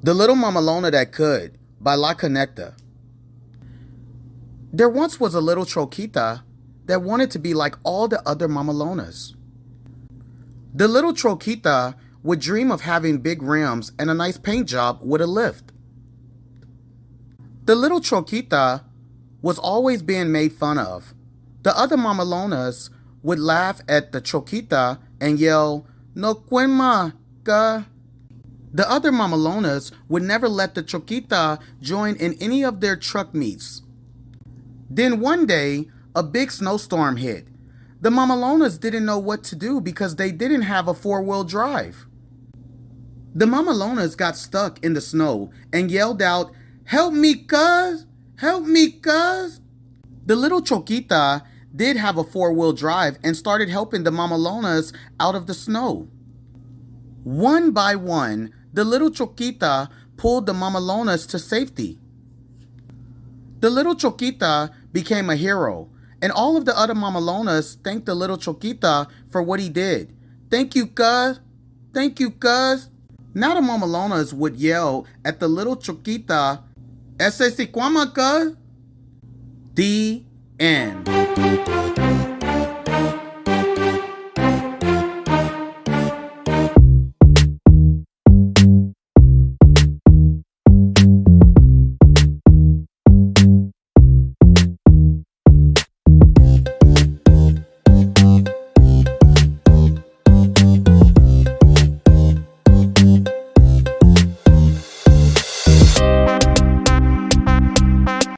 The Little Mamalona That Cuhh'd by La Conecta. There once was a little troquita that wanted to be like all the other mamalonas. The little troquita would dream of having big rims and a nice paint job with a lift. The little troquita was always being made fun of. The other mamalonas would laugh at the troquita and yell, "No quema, ka." The other mamalonas would never let the troquita join in any of their truck meets. Then one day, a big snowstorm hit. The mamalonas didn't know what to do because they didn't have a four-wheel drive. The mamalonas got stuck in the snow and yelled out, "Help me, cuz! Help me, cuz!" The little troquita did have a four-wheel drive and started helping the mamalonas out of the snow. One by one, the little troquita pulled the mamalonas to safety. The little troquita became a hero, and all of the other mamalonas thanked the little troquita for what he did. "Thank you, cuz. Thank you, cuz." Now the mamalonas would yell at the little troquita, "Ese si quama, cuz." The end.